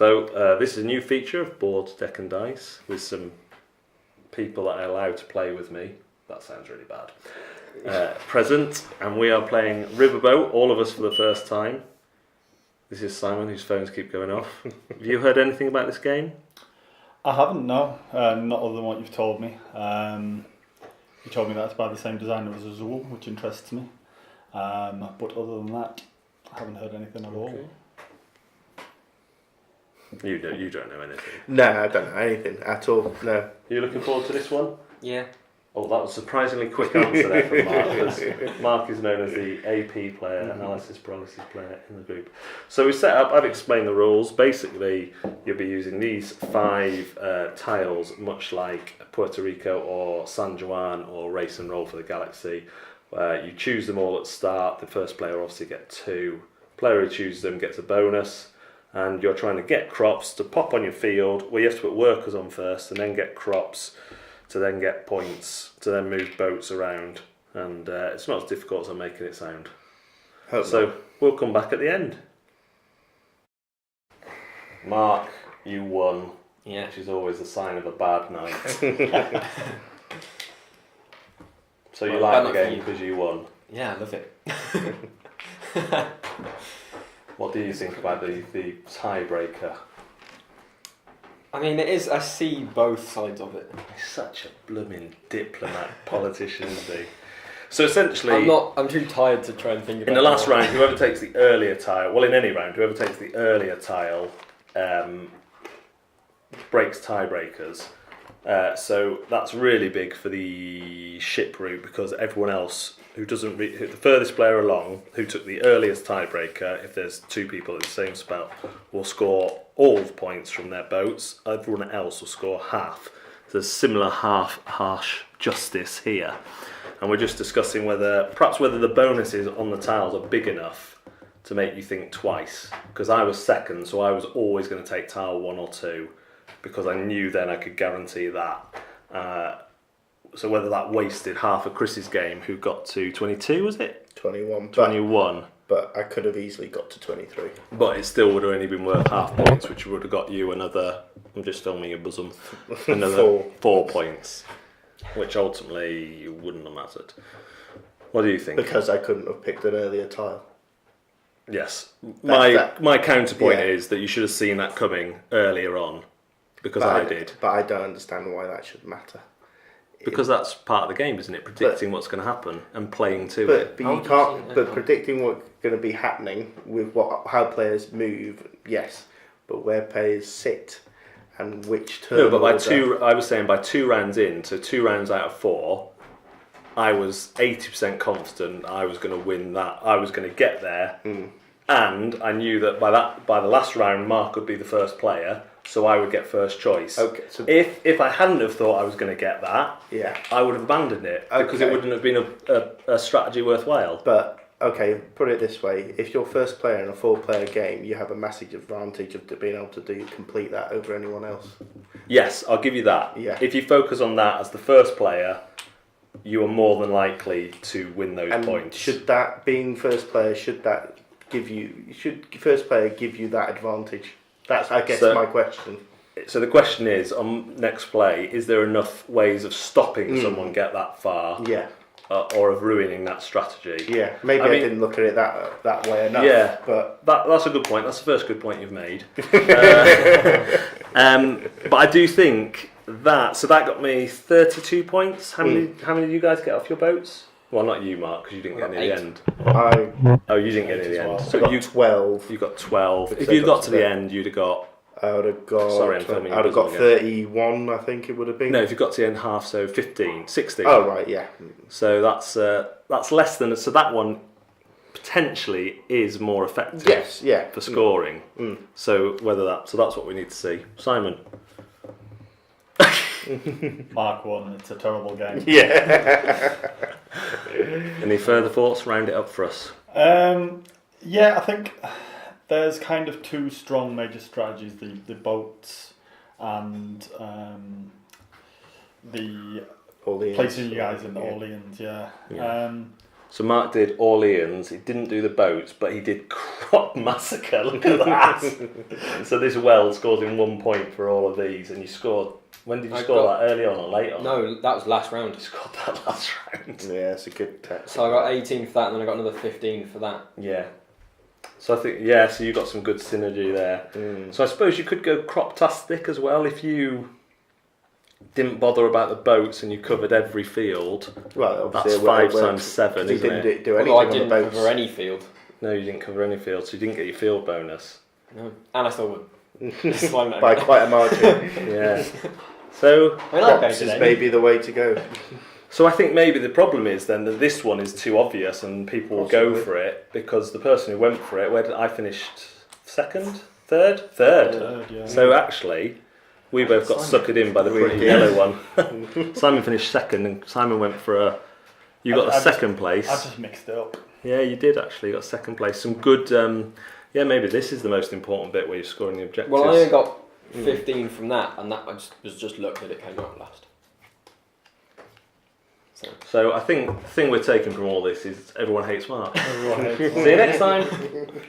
So this is a new feature of Boards, Deck and Dice with some people that I allow to play with me. That sounds really bad. Present, and we are playing Riverboat, all of us for the first time. This is Simon, whose phones keep going off. Have you heard anything about this game? I haven't, no. Not other than what you've told me. You told me that it's by the same designer as Azul, which interests me. But other than that, I haven't heard anything at all. You don't know anything? No, I don't know anything at all, no. Are you looking forward to this one? Yeah. Oh, that was a surprisingly quick answer there from Mark, because Mark is known as the AP player, analysis paralysis player in the group. So we set up, I've explained the rules. Basically, you'll be using these 5 tiles, much like Puerto Rico or San Juan or Race and Roll for the Galaxy. You choose them all at the start. The first player obviously gets 2. Player who chooses them gets a bonus. And you're trying to get crops to pop on your field, where you have to put workers on first and then get crops to then get points, to then move boats around. And it's not as difficult as I'm making it sound. So we'll come back at the end. Mark, you won. Yeah. Which is always a sign of a bad night. So you like the game because you won? Yeah, I love it. What do you think about the tiebreaker? I mean, it is. I see both sides of it. He's such a blooming diplomat politician, isn't he? So essentially, I'm too tired to try and think about it. In the last round, whoever takes the earlier tile, well, in any round, whoever takes the earlier tile breaks tiebreakers. So that's really big for the ship route, because everyone else who doesn't the furthest player along who took the earliest tiebreaker, if there's 2 people at the same spell, will score all the points from their boats. Everyone else will score half. There's similar harsh justice here, and we're just discussing whether the bonuses on the tiles are big enough to make you think twice. Because I was second, so I was always going to take tile 1 or 2, because I knew then I could guarantee that. So whether that wasted half of Chris's game, who got to 22, was it? 21. 21. But I could have easily got to 23. But it still would have only been worth half points, which would have got you another, I'm just filming your bosom, another 4 points, which ultimately wouldn't have mattered. What do you think? Because I couldn't have picked an earlier tile. Yes. My counterpoint is that you should have seen that coming earlier on, because I did. But I don't understand why that should matter. Because that's part of the game, isn't it? Predicting what's going to happen and playing to it. But you can't. But predicting what's going to be happening with how players move, yes. But where players sit and which turn. No, but I was saying by 2 rounds in, so 2 rounds out of 4, I was 80% confident I was going to win that. I was going to get there, and I knew that by the last round, Mark would be the first player. So I would get first choice. Okay. So if I hadn't have thought I was going to get that, I would have abandoned it, because it wouldn't have been a strategy worthwhile. But okay, put it this way: if you're first player in a 4-player game, you have a massive advantage of being able to complete that over anyone else. Yes, I'll give you that. Yeah. If you focus on that as the first player, you are more than likely to win those points. Should that being first player, should first player give you that advantage? That's, I guess, my question. So the question is, on next play, is there enough ways of stopping someone get that far? Yeah. Or of ruining that strategy? Yeah. Maybe I didn't look at it that way enough. Yeah. But that's a good point. That's the first good point you've made. But I do think that. So that got me 32 points. How many did you guys get off your boats? Well, not you, Mark, because you didn't get any at the end. You didn't get any at the end. So you got 12. You got 12. If you'd got to the end, you'd have got. I would have got. Sorry, I'm filming. I would have got 31. I think it would have been. No, if you got to the end half, so 15, 16. Oh right, yeah. So that's less than. So that one potentially is more effective. Yes, yeah. For scoring. So that's what we need to see. Simon. Mark won. It's a terrible game. Yeah. Any further thoughts? Round it up for us. I think there's kind of 2 strong major strategies: the boats and the Orleans. placing you guys in Orleans. Yeah. So Mark did Orleans. He didn't do the boats, but he did Crop Massacre. Look at that. So this well scores in 1 point for all of these, and you scored. When did you score that? Early on or late on? No, that was last round. You scored that last round. Yeah, it's a good tactic. So I got 18 for that, and then I got another 15 for that. Yeah. So I think so you got some good synergy there. So I suppose you could go Croptastic as well if you didn't bother about the boats and you covered every field. Well, that's 5 times 7, he isn't didn't it? do anything Although I on the didn't boats. cover any field. No, you didn't cover any field, so you didn't get your field bonus. No, and I still won. Just one By quite a margin. Yeah. So I mean, Crops is maybe the way to go. So I think maybe the problem is then that this one is too obvious and people will go Possibly. for it because the person who went for it, where did I finished second? Third? Yeah. So actually, we both got suckered in by the pretty did. yellow one. Simon finished second and Simon went for a... You got the second place. I just mixed it up. Yeah, you did actually. You got second place. Some good... maybe this is the most important bit where you're scoring the objectives. Well, I only got 15 from that, and that was just luck that it came out last. So I think the thing we're taking from all this is everyone hates Mark. Everyone hates See you next time.